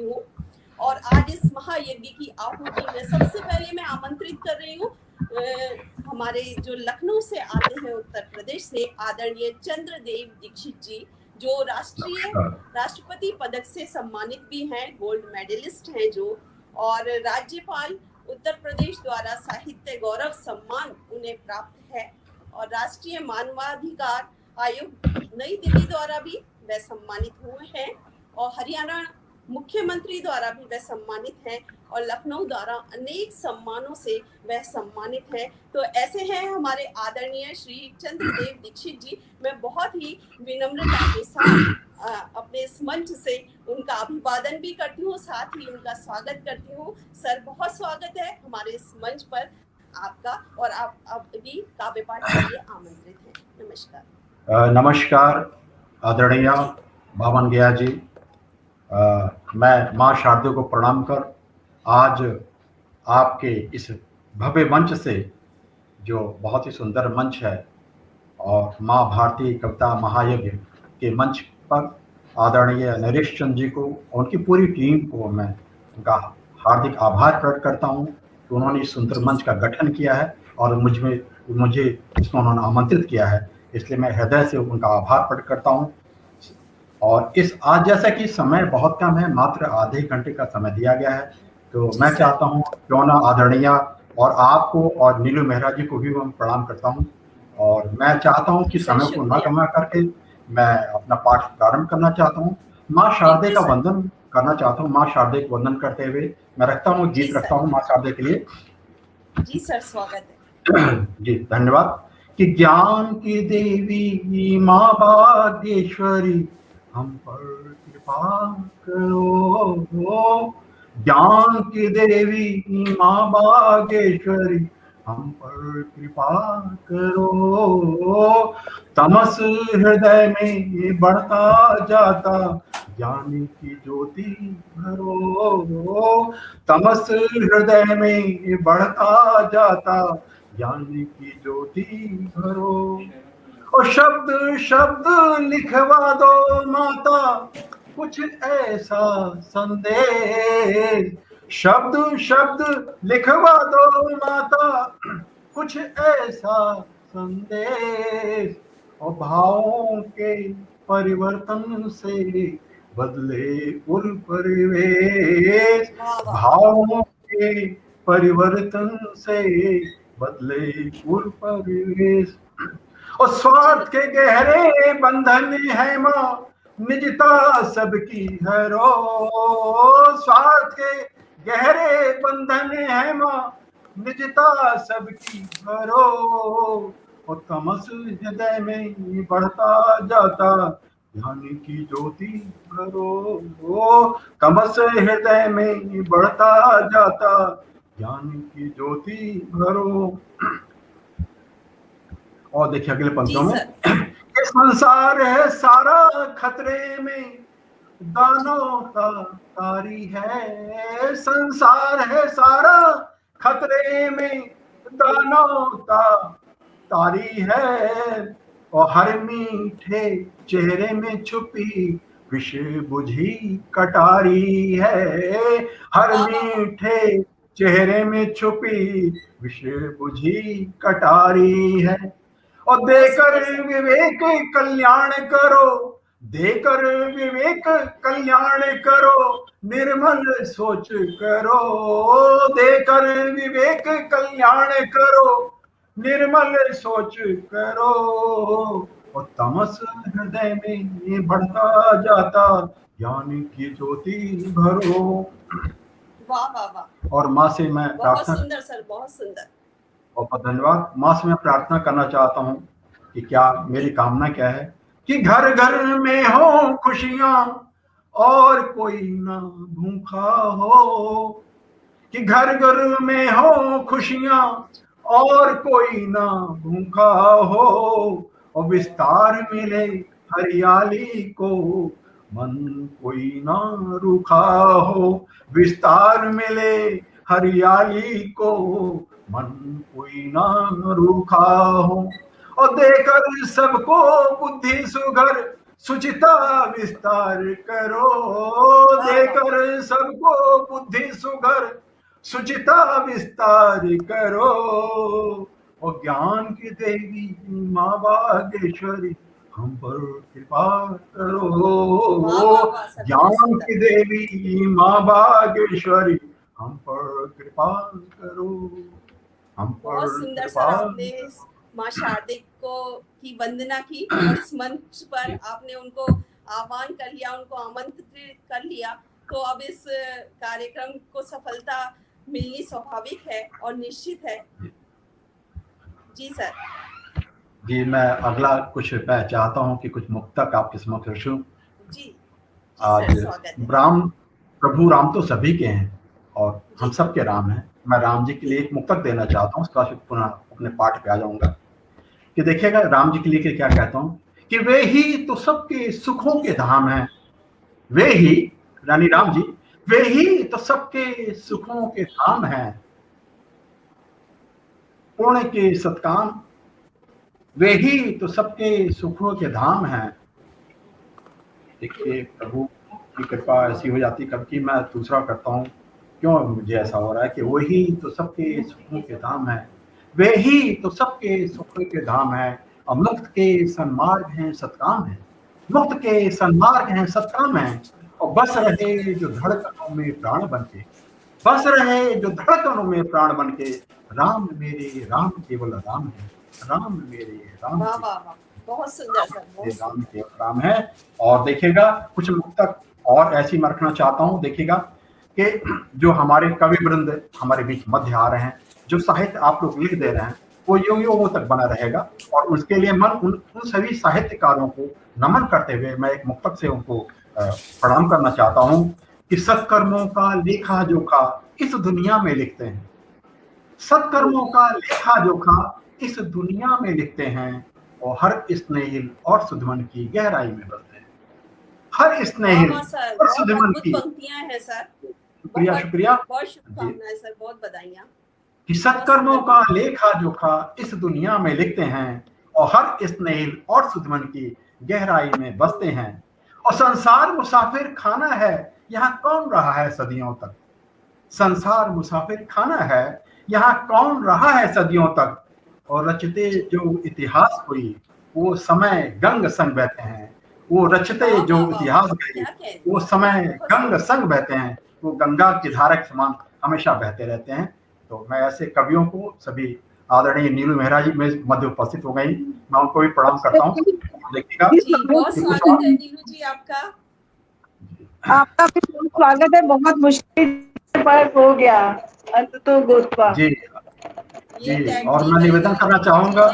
हूँ। और आज इस महायज्ञ की आहुति में सबसे पहले मैं आमंत्रित कर रही हूँ हमारे जो लखनऊ से आते हैं, उत्तर प्रदेश से, आदरणीय चंद्रदेव दीक्षित जी, जो राष्ट्रपति पदक से सम्मानित भी हैं, गोल्ड मेडलिस्ट हैं जो, और राज्यपाल उत्तर प्रदेश द्वारा साहित्य गौरव सम्मान उन्हें प्राप्त है, और राष्ट्रीय मानवाधिकार आयोग नई दिल्ली द्वारा भी वह सम्मानित हुए हैं, और हरियाणा मुख्यमंत्री द्वारा भी वह सम्मानित हैं, और लखनऊ द्वारा अनेक सम्मानों से वह सम्मानित है। तो ऐसे हैं हमारे आदरणीय श्री चंद्रदेव दीक्षित जी। मैं बहुत ही विनम्रता के साथ अपने इस मंच से उनका अभिवादन भी करती हूँ, साथ ही उनका स्वागत करती हूँ। सर, बहुत स्वागत है हमारे इस मंच पर आपका, और आप भी काव्य पाठ के लिए आमंत्रित हैं। नमस्कार। नमस्कार आदरणीय भावन गया जी। मैं माँ शारदे को प्रणाम कर आज आपके इस भव्य मंच से, जो बहुत ही सुंदर मंच है, और माँ भारती कविता महायज्ञ के मंच पर आदरणीय नरेश चंद्र जी को, उनकी पूरी टीम को मैं उनका हार्दिक आभार प्रकट करता हूँ कि उन्होंने इस सुंदर मंच का गठन किया है और मुझे इसमें उन्होंने आमंत्रित किया है, इसलिए मैं हृदय से उनका आभार प्रकट करता हूँ। और इस आज जैसा कि समय बहुत कम है, मात्र आधे घंटे का समय दिया गया है, तो मैं चाहता हूँ क्यों ना आदरणीय और आपको और नीलू मेहरा जी को भी मैं प्रणाम करता हूँ, और मैं चाहता हूँ कि समय को न गंवा करके मैं अपना पाठ प्रारंभ करना चाहता हूँ। माँ शारदे का वंदन करना चाहता हूँ। माँ शारदे को वंदन करते हुए मैं रखता हूँ, गीत रखता हूँ माँ शारदे के लिए। जी सर, स्वागत है। जी धन्यवाद। कि ज्ञान की देवी माँ भाग्येश्वरी हम पर कृपा करो, ज्ञान की देवी माँ भाग्येश्वरी हम पर कृपा करो, तमस हृदय में बढ़ता जाता ज्ञान की ज्योति भरो, तमस हृदय में बढ़ता जाता ज्ञान की ज्योति भरो, और शब्द शब्द लिखवा दो माता कुछ ऐसा संदेश, शब्द शब्द लिखवा दो माता कुछ ऐसा संदेश, और भावों के परिवर्तन से बदले कुल परिवेश, भावों के परिवर्तन से बदले कुल परिवेश, और स्वार्थ के गहरे बंधन है माँ निजता सबकी है रो, स्वार्थ के गहरे बंधन है माँ निजता सबकी भरो, और तमस हृदय में बढ़ता जाता ज्ञान की ज्योति भरो, तमस हृदय में बढ़ता जाता ज्ञान की ज्योति भरो। और देखिए अगले पंक्तियों में, ये संसार है सारा खतरे में दानों का तारी है, संसार है सारा खतरे में दानों का तारी है, और हर मीठे चेहरे में छुपी विष बुझी कटारी है, हर मीठे चेहरे में छुपी विष बुझी कटारी है, और देकर विवेक कल्याण करो, देकर विवेक कल्याण करो, निर्मल सोच करो, देकर विवेक कल्याण करो, निर्मल सोच करो, और तमस हृदय में बढ़ता जाता ज्ञान की ज्योति भरो। वाह वाह वाह। और माँ से मैं प्रार्थना, सुंदर सर, बहुत सुंदर, बहुत धन्यवाद। माँ से मैं प्रार्थना करना चाहता हूँ कि क्या मेरी कामना क्या है कि घर घर में हो खुशियाँ और कोई ना भूखा हो, कि घर घर में हो खुशियाँ और कोई ना भूखा हो, और विस्तार मिले हरियाली को मन कोई ना रूखा हो, विस्तार मिले हरियाली को मन कोई ना रूखा हो, और देकर सबको बुद्धि सुघर सुचिता विस्तार करो, देकर सबको बुद्धि सुगर, सुचिता विस्तार करो। और ज्ञान की देवी माँ बागेश्वरी हम पर कृपा करो। ज्ञान की देवी माँ बागेश्वरी हम पर कृपा करो, हम पर बहुत सुंदर सर, कृपा आपने माँ शारदिक को की वंदना की और इस मंच पर आपने उनको आह्वान कर लिया, उनको आमंत्रित कर लिया, तो अब इस कार्यक्रम को सफलता मिलनी स्वाभाविक है और निश्चित है। जी सर। जी, मैं अगला कुछ मैं चाहता हूँ कि कुछ मुक्तक आपके समक्ष रखूं। जी आज सर, स्वागत है। राम, प्रभु राम तो सभी के हैं और हम सब के राम हैं। मैं राम जी के लिए एक मुक्तक देना चाहता हूँ, उसके बाद पुनः अपने पाठ पे आ जाऊंगा। कि देखिएगा राम जी के लिए क्या कहता हूँ कि वे ही तो सबके सुखों के धाम हैं, वे ही रानी राम जी, वे ही तो सबके सुखों के धाम हैं, पुण्य के सत्काम, वे ही तो सबके सुखों के धाम हैं। देखिए प्रभु की कृपा ऐसी हो जाती कब की मैं दूसरा करता हूँ, क्यों मुझे ऐसा हो रहा है कि वही तो सबके सुखों के धाम है, वे ही तो सबके सुखों के धाम है। और मुक्त के सन्मार्ग हैं सत्काम है, मुक्त के सन्मार्ग हैं सत्काम है। और बस रहे जो धड़कनों में प्राण बनके, बस रहे जो धड़कनों में प्राण बनके, राम मेरे राम केवल राम है, राम मेरे राम वाह वाह वाह, बहुत सुंदर सर, बहुत राम केवल राम है। और देखिएगा कुछ मुक्तक और ऐसी मैं रखना चाहता हूँ। देखिएगा कि जो हमारे कवि वृंद हमारे बीच मध्य आ रहे हैं, जो साहित्य आप लोग लिख दे रहे हैं वो युगों तक बना रहेगा। और उसके लिए मैं उन सभी साहित्यकारों को नमन करते हुए मैं एक मुक्तक से उनको प्रणाम करना चाहता हूँ कि सत्कर्मों का लेखा जोखा इस दुनिया में लिखते हैं, सत्कर्मों का लेखा जोखा इस दुनिया में लिखते हैं, और हर स्नेहिल और सुधमन की गहराई में बसते हैं, हर स्नेहिल और सुधमन की। पंक्तियां हैं सर, शुक्रिया शुक्रिया, बहुत शुभकामनाएं सर, बहुत बधाइयां। कि सत्कर्मों का लेखा जोखा इस दुनिया में लिखते हैं, और हर स्नेहिल और सुधमन की गहराई में बसते हैं। और संसार मुसाफिर खाना है, यहाँ कौन रहा है सदियों तक, संसार मुसाफिर खाना है, यहाँ कौन रहा है सदियों तक। और रचते जो इतिहास हुई वो समय गंग संग बहते हैं, वो रचते जो इतिहास गई वो समय गंग संग बहते हैं, वो गंगा की धारा के समान हमेशा बहते रहते हैं। तो मैं ऐसे कवियों को, सभी आदरणीय नीलू मेहरा जी में मध्य उपस्थित हो गई, मैं उनको भी प्रणाम करता हूँ। देखिएगा बहुत स्वागत है नीलू जी आपका, आपका भी बहुत स्वागत है। बहुत मुश्किल पर हो गया अंत तो गोस्वा जी जी। और मैं निवेदन करना चाहूंगा,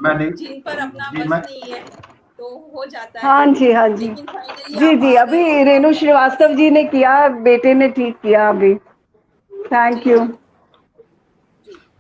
मैंने जिन पर अपना बस नहीं है तो हो जाता है। हाँ जी, हाँ जी, जी जी। अभी रेणु श्रीवास्तव जी ने किया, बेटे ने ठीक किया अभी। Thank you.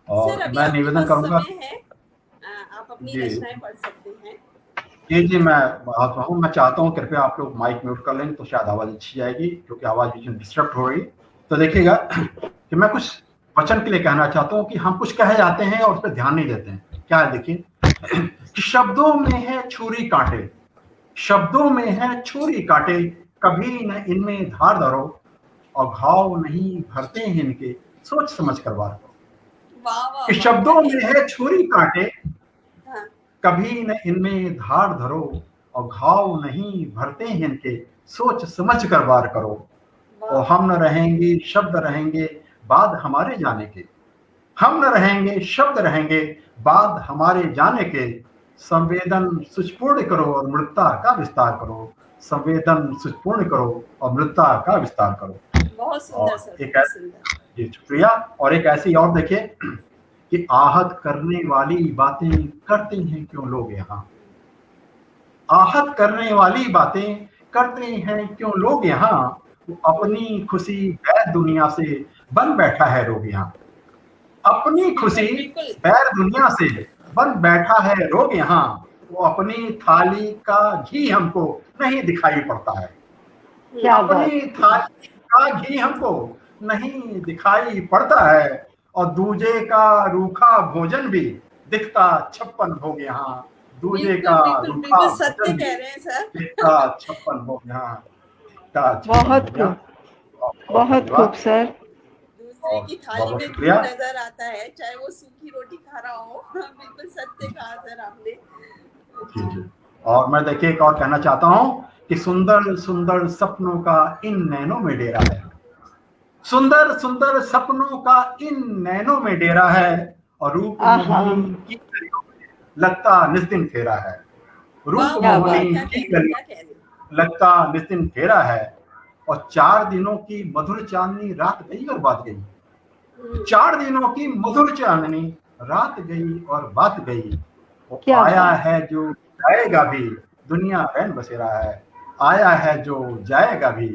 और मैं निवेदन करूंगा, आप अपनी रचनाएं पढ़ सकते हैं। जी मैं चाहता हूँ कृपया आप लोग माइक म्यूट कर लेंगे तो शायद आवाज अच्छी जाएगी, क्योंकि आवाज बीच में डिस्टर्ब हो रही। तो देखिएगा कि मैं कुछ वचन के लिए कहना चाहता हूँ कि हम कुछ कहे जाते हैं और उस पर ध्यान नहीं देते हैं। क्या है देखिए कि शब्दों में है छुरी कांटे, शब्दों में है छुरी कांटे, कभी न इनमें धार धरो, और घाव नहीं भरते हैं इनके, सोच समझ कर वार करो। शब्दों में है छुरी कांटे, कभी न इनमें धार धरो, और घाव नहीं भरते हैं इनके, सोच समझ कर वार करो। और हम न रहेंगे शब्द रहेंगे बाद हमारे जाने के, हम न रहेंगे शब्द रहेंगे बाद हमारे जाने के, संवेदन सुचपूर्ण करो और मृतता का विस्तार करो, संवेदन सुचपूर्ण करो और मृतता का विस्तार करो। बहुत सुंदर सर, एक जी शुक्रिया। और एक ऐसी और देखिए कि आहत करने वाली बातें करते हैं क्यों लोग यहाँ, आहत करने वाली बातें करते हैं क्यों लोग यहाँ, अपनी खुशी बैर दुनिया से बन बैठा है रोग यहाँ, अपनी खुशी बैर दुनिया से बन बैठा है रोग यहाँ, वो अपनी थाली का घी हमको नहीं दिखाई पड़ता है, अपनी थाली का घी हमको नहीं दिखाई पड़ता है, और दूजे का रूखा भोजन भी दिखता 56 भोग यहाँ, दूजे बिल्कुल का बिल्कुल रूखा बिल्कुल सत्य वचन कह रहे हैं सर। टिकता 56 हो गया, टिकता 56 बहुत हो गया। खूब, बहुत बहुत बहुत खूब धन्यवाद सर। दूसरे और की बहुत थाली बहुत में शुक्रिया। घी नजर आता है, चाहे वो सूखी रोटी खा रहा हो। बिल्कुल सत्य कहा सर आपने। जी जी। और मैं देखिए एक और कहना चाहता हूँ कि सुंदर सुंदर सपनों का इन नैनों में डेरा है, सुंदर सुंदर सपनों का इन नैनों में डेरा है, और रूप आहा, मोहिनी की गलियों में लगता निस्दिन फेरा है, वाह रूप वाह क्या वाह, बात मोहिनी क्या की कह रहे हैं, गलियों क्या कह रहे हैं। में लगता निस्दिन फेरा है, और 4 दिनों की मधुर चांदनी रात गई और बात गई, हम्म, 4 दिनों की मधुर चांदनी रात गई और बात गई, वो क्या आया बात। है जो जाएगा भी, दुनिया रैन बसेरा है, आया है जो जाएगा भी,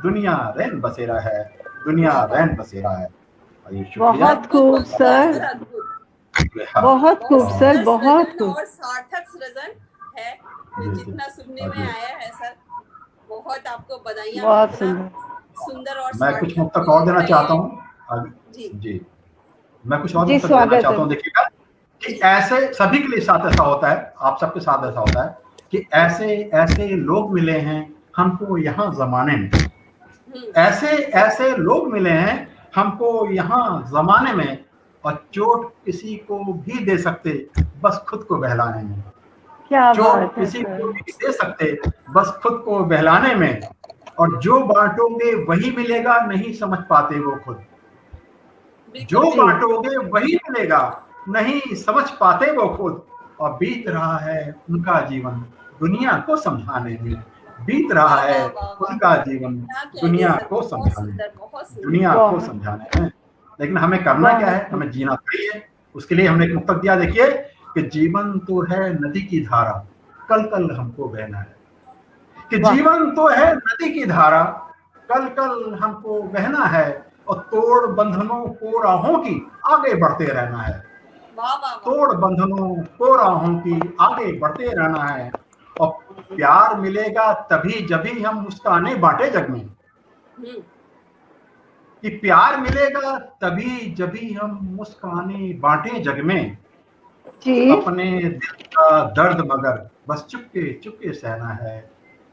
दुनिया रैन बसेरा है, दुनिया वाह वाह, रैन बसेरा है। और ये शुक्रिया। बहुत अद्भुत खूब बोल दिया सर, सर, अद्भुत। हाँ, बहुत बहुत खूब सर, सुंदर बहुत सृजन खूब। और सार्थक सृजन है, जी जी। जितना सुनने हाँ में जी। आया है सर। बहुत आपको बधाइयाँ, आप बहुत इतना सुंदर। सुंदर और मैं कुछ सार्थक मुक्तक और बोल देना रहे चाहता हैं। हूँ जी जी। मैं कुछ और जी, मुक्तक देना स्वागत चाहता है। हूँ। देखिएगा कि जी। ऐसे सभी के लिए साथ ऐसा होता है, आप सबके साथ ऐसा होता है कि ऐसे ऐसे लोग मिले हैं हमको यहाँ जमाने में, हम्म, ऐसे ऐसे लोग मिले हैं हमको यहाँ जमाने में, और चोट किसी को भी दे सकते बस खुद को बहलाने में, क्या चोट बात है किसी को सर। भी दे सकते बस खुद को बहलाने में, और जो बांटोगे वही मिलेगा नहीं समझ पाते वो खुद, जो बिल्कुल जी, बिल्कुल। बांटोगे वही मिलेगा नहीं समझ पाते वो खुद, और बीत रहा है उनका जीवन दुनिया को समझाने में, बीत रहा वाह है वाह वाह वाह, उनका जीवन क्या कह दिया दुनिया सर, को बहुत समझाने में, सुंदर, बहुत सुंदर। दुनिया को बहुत, समझाने में। लेकिन हमें करना क्या बहुत है, खूब। हमें जीना चाहिए। उसके लिए हमने एक मुक्तक दिया, देखिए कि जीवन तो है नदी की धारा, कल कल हमको बहना है, कि वाह, जीवन तो है नदी की धारा, कल कल हमको बहना है, और तोड़ बंधनों को राहों की आगे बढ़ते रहना है, वाह वाह वाह। तोड़ बंधनों को राहों की आगे बढ़ते रहना है, और प्यार मिलेगा तभी जभी हम मुस्काने बांटे जग में, हम्म, कि प्यार मिलेगा तभी जभी हम मुस्काने बांटे जग में, जी, अपने दिल का दर्द मगर बस चुपके चुपके सहना है,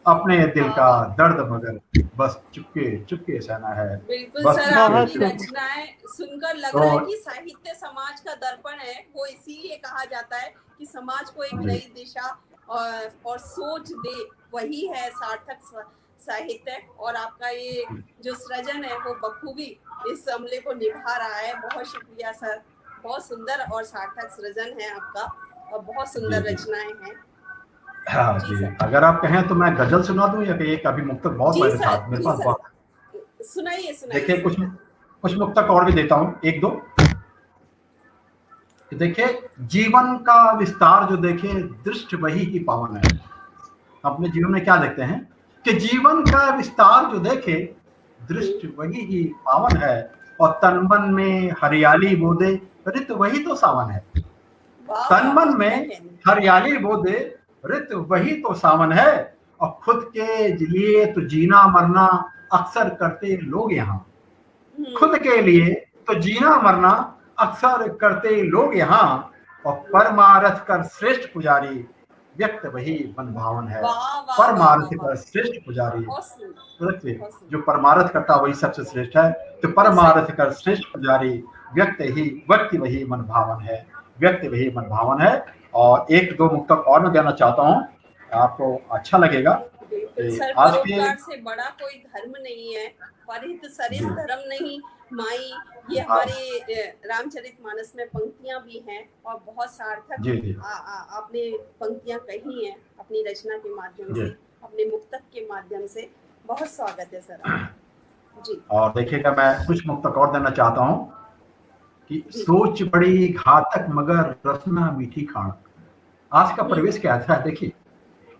अपने दिल वाह का वाह। दर्द मगर बस चुपके चुपके सहना है, बिल्कुल बस सर, चुपके बहुत आपकी चुपके। खूब। रचनाएं सुनकर लग तो रहा है कि साहित्य समाज का दर्पण है। वो इसीलिए कहा जाता है कि समाज को एक जी नई दिशा और सोच दे, वही है सार्थक साहित्य। और आपका ये जो सृजन है वो बखूबी इस अमले को निभा रहा है। बहुत शुक्रिया सर, बहुत सुंदर और सार्थक सृजन है आपका, और बहुत जी सुंदर जी। रचनाएं हैं। हाँ जी जी, सर। अगर आप कहें तो मैं गजल सुना दूं, या कि एक अभी मुक्तक बहुत जी मेरे सर, साथ मेरे जी पास सर, बहुत। सुनाइए सुनाइए देखिए सर। कुछ कुछ मुक्तक और भी देता हूँ, एक दो। कि देखिए जीवन का विस्तार जो देखे दृष्टि वही की पावन है, अपने जीवन में क्या देखते हैं कि जीवन का विस्तार जो देखे हम्म, दृष्टि वही ही पावन है, और तन मन में हरियाली बोदे ऋतु वही तो सावन है, वाह तन वाह वाह, मन क्या में कहने। हरियाली बोदे ऋतु वही तो सावन है, और खुद के लिए तो जीना मरना अक्सर करते लोग यहाँ, खुद हम्म, के लिए तो जीना मरना अक्सर करते लोग यहाँ, और परमारथ कर श्रेष्ठ पुजारी व्यक्त वही मन भावन है, वाह वाह वाह वाह परमार्थ वाह, का श्रेष्ठ पुजारी बहुत सुंदर, व्यक्ति, बहुत जो सुंदर। परमार्थ करता वही सबसे श्रेष्ठ है, तो बिल्कुल सही। परमार्थ का श्रेष्ठ पुजारी व्यक्ति वही मन भावन है, व्यक्ति वही मन भावन है। और एक दो मुक्तक और मैं देना चाहता हूँ, आपको अच्छा लगेगा। बिल्कुल सर, आज के परोपकार से बड़ा कोई धर्म नहीं है, परहित सरिस जी धर्म नहीं माई। ये हाँ, हमारे रामचरितमानस में पंक्तियां भी हैं, और बहुत सार्थक जी जी आपने पंक्तियां कही हैं अपनी रचना के माध्यम जी। से, अपने मुक्तक के माध्यम से। बहुत स्वागत है सर आपका। जी और देखिएगा मैं कुछ मुक्तक और देना चाहता हूँ, कि जी। सोच बड़ी घातक मगर रसना मीठी खाण। आज का हम्म, परिवेश क्या था, देखिए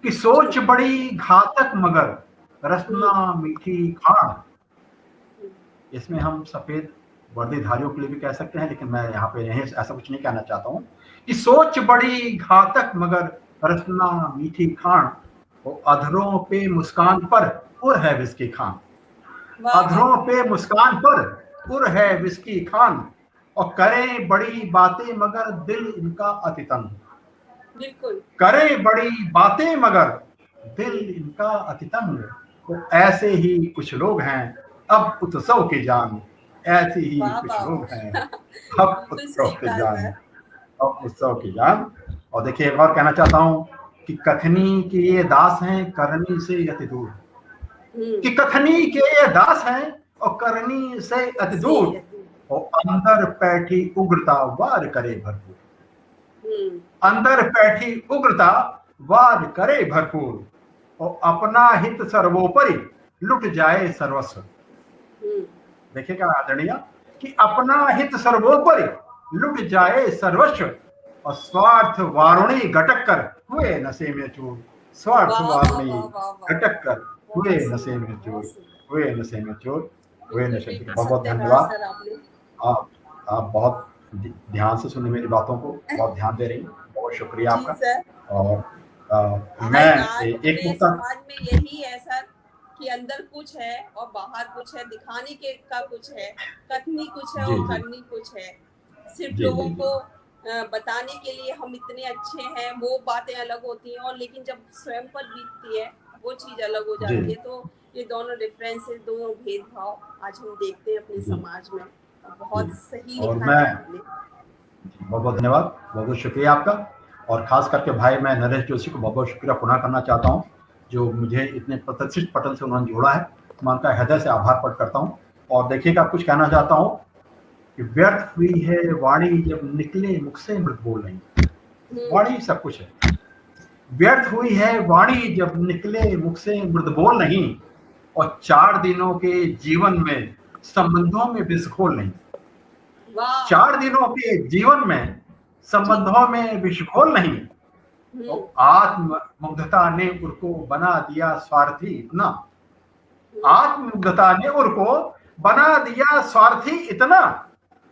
कि जी। सोच बड़ी घातक मगर हम्म, रसना मीठी खाण। हम्म, इसमें हम सफेद वर्दीधारियों के लिए भी कह सकते हैं, लेकिन मैं यहाँ पे नहीं ऐसा कुछ नहीं कहना चाहता हूँ, कि सोच बड़ी घातक मगर रसना मीठी खाण, वो अधरों पे मुस्कान पर उर है विस्की खान, वाह वाह अधरों वाह, पे मुस्कान पर उर है विस्की खान, और करें बड़ी बातें मगर दिल इनका अति तंग, बिल्कुल। करे बड़ी बातें मगर दिल इनका अति तंग। तो ऐसे ही कुछ लोग हैं अब उत्सव के जान, ऐसे ही वाह कुछ वाह लोग हैं वाह। अब बिल्कुल उत्सव सही के कहा जान, सर। अब उत्सव की जान। और देखिए एक और कहना चाहता हूँ कि कथनी के ये दास हैं करनी से अति दूर, कि कथनी के ये दास हैं और करनी से अति से दूर, यदि और अंदर बैठी उग्रता वार करे भरपूर, हम्म अंदर बैठी उग्रता वार करे भरपूर, और अपना हित सर्वोपरि लुट जाए सर्वस्व। हम्म देखिएगा आदरणीय कि अपना हित सर्वोपरि लुट जाए सर्वस्व, और स्वार्थ वारुणी घटक कर हुए नशे में चूर, स्वार्थ वाह वाह वारुणी वाह वाह वाह। घटक कर हुए बहुत नशे सुंदर, में चूर, बहुत सुंदर। हुए नशे में चूर, हुए बिल्कुल नशे में चूर। बिल्कुल बहुत बहुत सत्य कहा धन्यवाद। सर आपने। आप आप बहुत ध्यान से सुने मेरी बातों को, बहुत ध्यान दे रही हैं, बहुत शुक्रिया जी आपका। सर। और आज मैं आज एक पूरे नुकता, समाज में यही है सर कि अंदर कुछ है और बाहर कुछ है, दिखाने के का कुछ है, कथनी कुछ है जी और जी करनी कुछ है। सिर्फ जी लोगों जी जी को बताने के लिए हम इतने अच्छे हैं, वो बातें अलग होती हैं, और लेकिन जब स्वयं पर बीतती है वो चीज अलग हो जी जाती है। तो ये दोनों डिफरेंसेस, दोनों भेदभाव आज हम देखते हैं अपने जी समाज में। जी। बहुत सही और लिखा मैं है आपने। बहुत बहुत धन्यवाद, बहुत बहुत शुक्रिया आपका। और खास करके भाई मैं नरेश जोशी को बहुत बहुत शुक्रिया पुनः करना चाहता हूँ, जो मुझे इतने प्रतिष्ठित पटल से उन्होंने जोड़ा है। मैं उनका हृदय से आभार प्रकट करता हूँ। और देखिएगा कुछ कहना चाहता हूँ कि व्यर्थ हुई है वाणी जब निकले मुख से मृत बोल नहीं। वाणी सब कुछ है। व्यर्थ हुई है वाणी जब निकले मुख से मृत बोल नहीं, और 4 दिनों के जीवन में संबंधों में विस्फोल नहीं। वाह। 4 दिनों के जीवन में जी। संबंधों में विषघोल नहीं, तो आत्ममुग्धता ने उनको बना दिया स्वार्थी इतना, आत्ममुग्धता ने उनको बना दिया स्वार्थी इतना,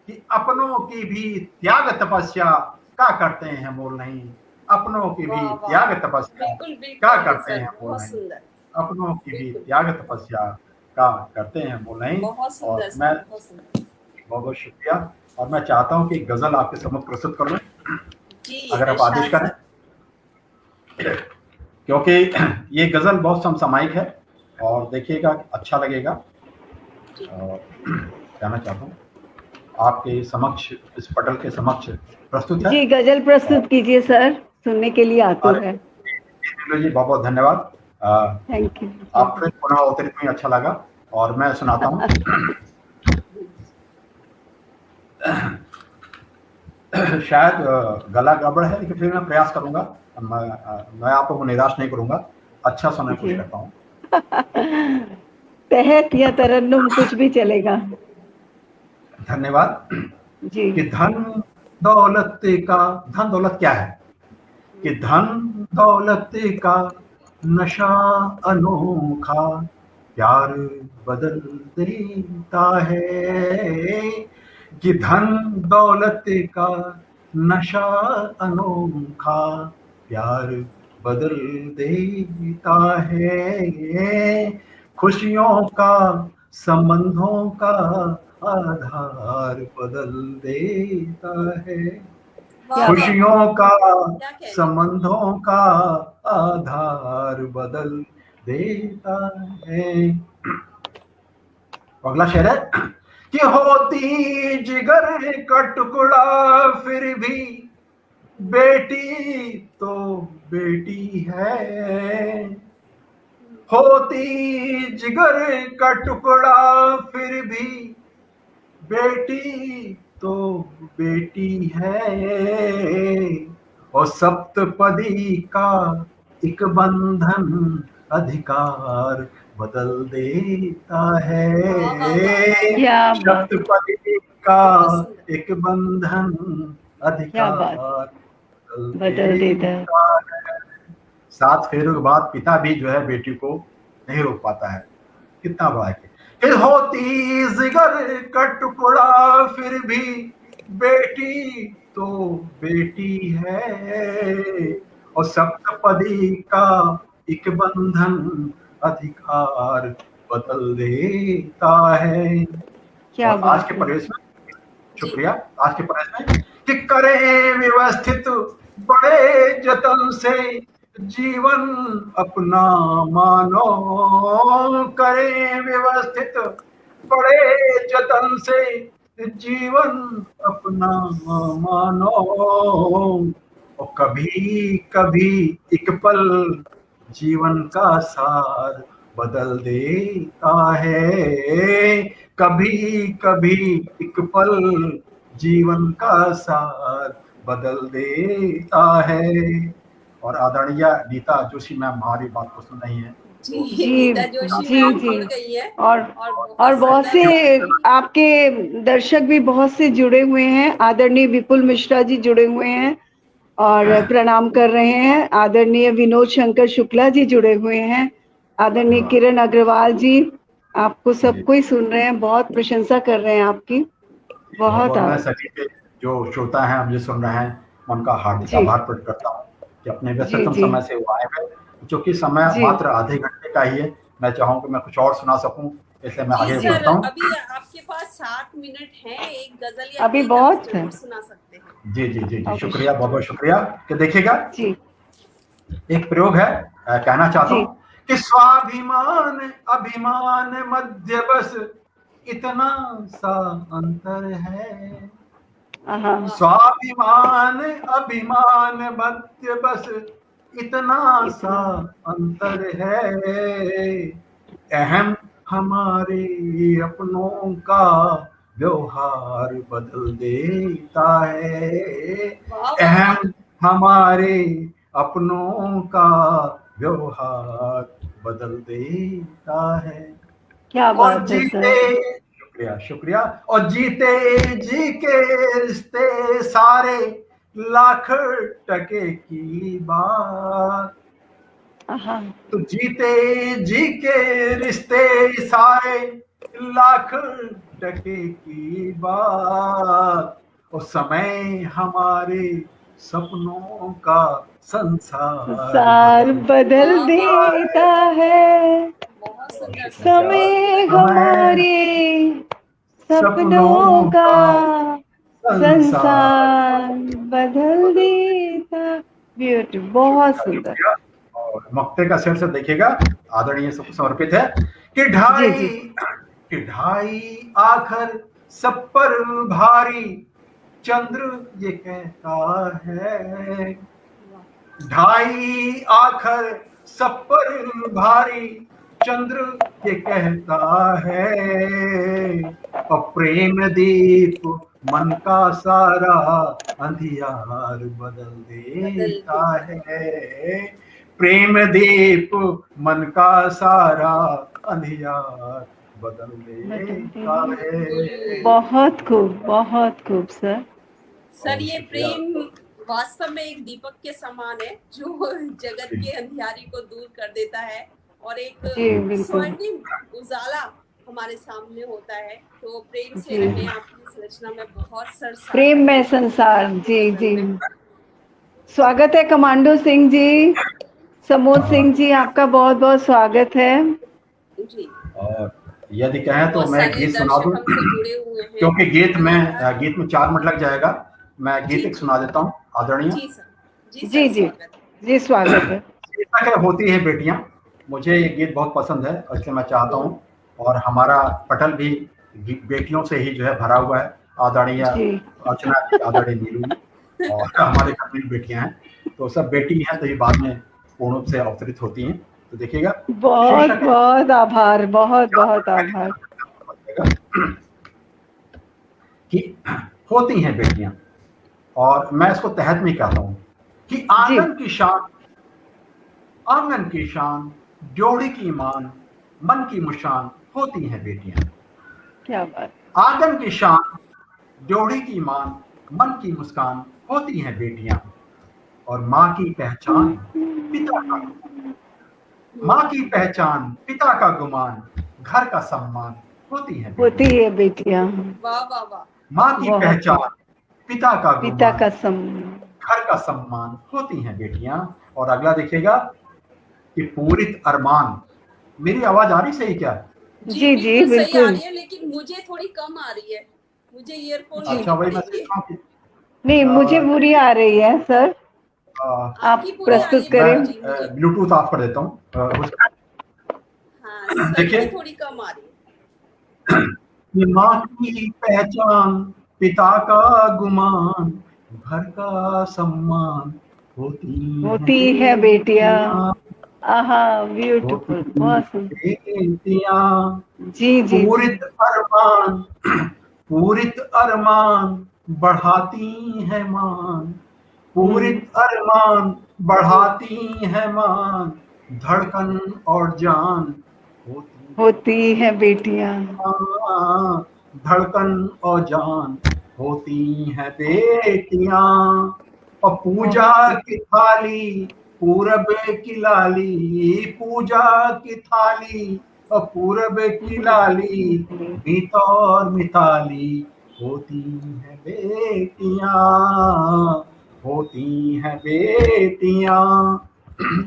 कि अपनों की भी त्याग तपस्या का करते हैं मोल नहीं, अपनों की भी वाह वाह त्याग वाह। तपस्या बिल्कुल का बिल्कुल करते सर, हैं मोल बहुत नहीं, सुंदर। अपनों की भी बिल्कुल त्याग तपस्या का करते हैं मोल नहीं। बहुत और सुंदर सर, मैं बहुत सुंदर। बहुत बहुत शुक्रिया। और मैं चाहता हूं कि गजल आपके सम्मुख प्रस्तुत कर लूं, जी अगर आप आदेश इरशाद करें, सर। क्योंकि ये गजल बहुत समसामयिक है और देखिएगा अच्छा लगेगा। और कहना चाहता हूँ आपके समक्ष, इस पटल के समक्ष प्रस्तुत है। जी गजल प्रस्तुत कीजिए सर, सुनने के लिए आतुर है। जी बहुत बहुत धन्यवाद। Thank you. आप फिर पुनः अवतरित में अच्छा लगा, और मैं सुनाता हूँ। शायद गला गड़बड़ है, लेकिन फिर मैं प्रयास करूंगा। मैं आपको निराश नहीं करूंगा, अच्छा सुनने की कोशिश करता हूँ। तहत या तरन्नुम कुछ भी चलेगा। धन्यवाद। जी। कि धन दौलत का, धन दौलत क्या है, कि धन दौलत का नशा अनोखा प्यार बदल देता है, कि धन दौलत का नशा अनोखा प्यार बदल देता है, खुशियों का संबंधों का आधार बदल देता है, खुशियों का संबंधों का आधार बदल देता है। अगला शेर है कि होती जिगर का टुकड़ा फिर भी बेटी तो बेटी है, होती जिगर का टुकड़ा फिर भी बेटी तो बेटी है, और सप्तपदी का एक बंधन अधिकार बदल देता है, सप्तपदी का एक बंधन अधिकार बदल देता है। 7 फेरों के बाद पिता भी जो है बेटी को नहीं रोक पाता है। कितना बड़ा है कि होती जिगर का टुकड़ा फिर भी बेटी तो बेटी है, और सप्तपदी का एक बंधन अधिकार बदल देता है। और आज के प्रवेश में शुक्रिया, आज के प्रवेश में कि करें व्यवस्थित बड़े जतन से जीवन अपना मानो, करें व्यवस्थित बड़े जतन से जीवन अपना मानो। और कभी कभी एक पल जीवन का सार बदल देता है, कभी कभी एक पल जीवन का सार बदल देता है। और आदरणीय नीता जोशी मैम हमारी बात को सुन रही है। जी जी नीता जोशी जी मैम जी। जुड़ गई है और और बहुत से सुंदर आपके दर्शक भी बहुत से जुड़े हुए हैं। आदरणीय विपुल मिश्रा जी जुड़े हुए हैं और प्रणाम कर रहे हैं। आदरणीय विनोद शंकर शुक्ला जी जुड़े हुए हैं। आदरणीय किरण अग्रवाल जी, आपको सबको ही सुन रहे हैं, बहुत प्रशंसा कर रहे हैं आपकी। बहुत और मैं सभी के जो श्रोता हैं मुझे सुन रहे हैं, मैं उनका हार्दिक जी आभार प्रकट करता हूँ कि अपने जी व्यस्ततम जी समय से वो आए हैं। क्योंकि समय जी। मात्र आधे घंटे का ही है, मैं चाहूँ कि मैं कुछ और सुना सकूं, इसलिए मैं जी आगे जी सर, बढ़ता हूँ। अभी आपके पास 60 मिनट हैं, एक गजल या अभी गीत आप बहुत है। जरूर सुना सकते हैं। जी जी जी जी, अवश्य। शुक्रिया, बहुत बहुत शुक्रिया। कि देखिएगा, जी एक प्रयोग है, कहना चाहता जी। हूँ कि स्वाभिमान अभिमान मध्य बस इतना सा अंतर है। हाँ। स्वाभिमान अभिमान मध्य बस इतना सा इतना अंतर है। अहम हमारे अपनों का व्यवहार बदल देता है। वाह वाह वाह। अहम हमारे अपनों का व्यवहार बदल देता है। क्या और बात है जीते, सर। शुक्रिया शुक्रिया, और जीते जी के रिश्ते सारे लाख टके की बात। हाँ तो जीते जी के रिश्ते सारे लाख टके की बात। और समय हमारे सपनों का संसार संसार बदल बदल वाह वाह वाह, देता है। बहुत सुंदर सर, बहुत समय सुंदर। समय हमारे सपनों सपनों का का संसार। संसार बदल देता। ब्यूटीफुल, बहुत शुक्रिया सुंदर। शुक्रिया। और मक्ते का शेर से देखिएगा, आदरणीय सबको समर्पित है कि जी जी ढाई आखर सब पर भारी चंद्र ये कहता है। ढाई आखर सब पर भारी चंद्र ये कहता है। और प्रेम दीप मन का सारा अंधियार बदल बदल देता देता है। है। प्रेम दीप मन का सारा अंधियार बदल बदल देता है। देता। बहुत खूब, बहुत खूब सर। सर, और ये शुक्रिया। प्रेम वास्तव में एक दीपक के समान है जो जगत के अंधियारी को दूर कर देता है और एक जी बिल्कुल। स्वर्णिम उजाला हमारे सामने होता है। तो प्रेम से जी, रहे आपकी इस रचना में बहुत सर प्रेम सार्थक में है संसार। आपकी जी गजल जी। में। स्वागत है कमांडो सिंह जी, समोद सिंह हाँ, जी, आपका बहुत बहुत स्वागत है। जी, और यदि कहें तो बहुत मैं सारे गीत सुना दूं, दर्शक हमसे जुड़े हुए हैं। क्योंकि धन्यवाद। गीत में 4 मिनट लग जाएगा। मैं जी गीत एक जी सुना देता हूँ, आदरणीय। जी सर, जी सर, जी जी स्वागत है। जी, स्वागत है। सीता क्या होती है बेटियां, मुझे ये गीत बहुत पसंद है और इसलिए मैं चाहता हूँ। और हमारा पटल भी बेटियों से ही जो है भरा हुआ है। आदरणीय जी अर्चना जी, आदरणीय नीलू जी, और हमारे घर में भी बेटियां हैं, तो सब बेटी हैं, तो ये बाद में पूर्ण रूप से अवतरित होती हैं। तो देखिएगा, बहुत शीर्षक बहुत आभार, बहुत बहुत आभार। कि होती हैं बेटियां, और मैं इसको तहत में कहता हूं कि जी आंगन की शान, जोड़ी की मान, मन की मुशान होती हैं बेटियां। क्या बात। आंगन की शान, जोड़ी की मान, मन की मुस्कान होती हैं बेटियां। और माँ की पहचान पिता का, माँ की पहचान पिता का गुमान, घर का सम्मान होती हैं होती बेटियां। है बेटियां। वाह वाह वाह। माँ की बहुत खूब। पहचान पिता का पिता गुमान, का सम्मान। घर का सम्मान होती हैं बेटियां। और अगला देखिएगा कि पूरित अरमान। मेरी आवाज आ रही सही क्या? जी जी जी बिल्कुल सही आ बिल्कुल। रही है, लेकिन मुझे थोड़ी कम आ रही है। मुझे ईयरफोन जी लेने अच्छा, वही मैं पड़ेंगे। सोच रहा हूँ कि नहीं, मुझे बुरी आ रही है सर। आप आपकी पूरी प्रस्तुत आवाज़ करें। जी मुझे। ब्लूटूथ ऑफ कर देता हूँ। हाँ, सर देखिए। की थोड़ी कम आ रही है। ये माँ की पहचान, पिता का गुमान, घर का सम्मान होती है बेटियां। बेटियां, आहा, ब्यूटीफुल, होती बहुत सुंदर। बेटियां। जी जी जी। पूरित अरमान, पूरित अरमान बढ़ाती है मान, पूरित अरमान बढ़ाती है मान, धड़कन और जान होती है बेटियां। हाँ, धड़कन और जान होती है बेटियां। और पूजा की थाली पूरब की लाली, पूजा की थाली और पूरब की लाली, मितौर मिताली होती है बेटियां, होती है बेटियां।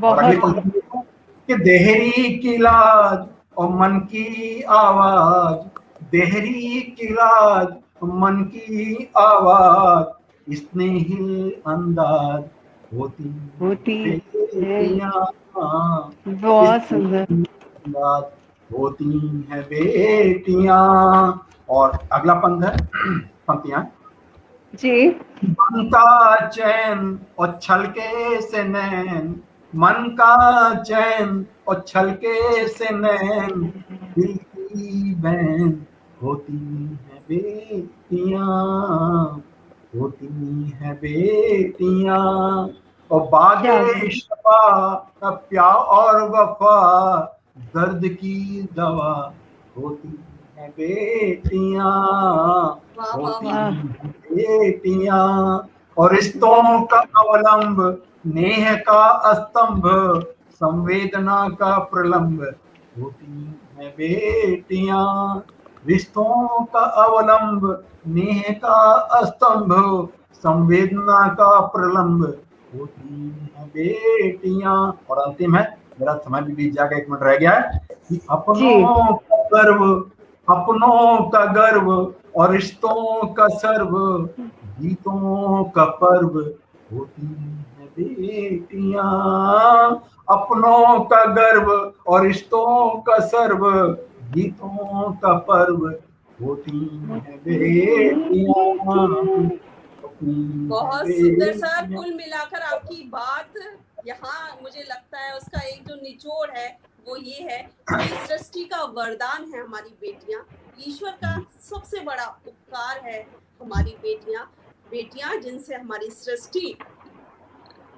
और अगली बहुत पंक्ति देखो कि देहरी की लाज और मन की आवाज, देहरी की लाज मन की आवाज, स्नेही अंदाज होती होती है। बेटियां, बहुत सुंदर। स्नेही अंदाज होती है बेटियां। और अगला पंक्ति है, पंक्तियां। जी। मन का चैन और छलके से नैन, मन का चैन और छलके से नैन, दिल की बैन होती है बेटियां, होती है बेटियां। और क्या बागे शफा प्यार और वफा, दर्द की दवा होती है बेटियां, वाह वाह होती वाह। है बेटियां। और रिश्तों का अवलंब, नेह का स्तंभ, संवेदना का प्रलंब होती है बेटियां, रिश्तों का अवलंब, नेह का स्तंभ, संवेदना का प्रलंब होती है बेटियां। और अंतिम है, मेरा समय भी बीत जाएगा, 1 मिनट रह गया है, कि अपनों का गर्व, अपनों का गर्व और रिश्तों का सर्व, गीतों का पर्व होती है बेटियां, अपनों का गर्व और रिश्तों का सर्व, गीतों का पर्व होती है बेटियां, होती है बहुत सुंदर सर। बेटियां। कुल मिलाकर आपकी बात यहाँ मुझे लगता है उसका एक जो निचोड़ है वो ये है कि सृष्टि का वरदान है हमारी बेटियां, ईश्वर का सबसे बड़ा उपकार है हमारी बेटियां, बेटियां जिनसे हमारी सृष्टि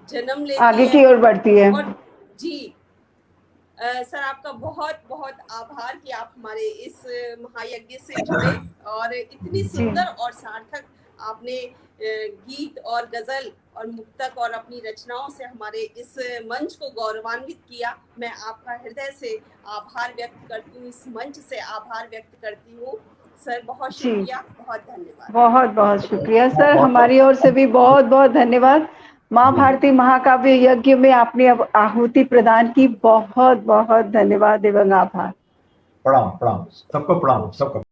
जन्म लेती आगे है। की ओर बढ़ती है। और जी सर आपका बहुत बहुत आभार कि आप हमारे इस महायज्ञ से जुड़े और इतनी सुंदर और सार्थक आपने गीत और गजल और मुक्तक और अपनी रचनाओं से हमारे इस मंच को गौरवान्वित किया। मैं आपका हृदय से आभार व्यक्त करती हूँ, इस मंच से आभार व्यक्त करती हूँ। सर बहुत शुक्रिया, बहुत धन्यवाद। बहुत बहुत शुक्रिया सर, हमारी ओर से भी बहुत बहुत धन्यवाद। माँ भारती महाकाव्य यज्ञ में आपने अब आहुति प्रदान की, बहुत बहुत धन्यवाद एवं आभार। प्रणाम, प्रणाम, सबको प्रणाम, सबको।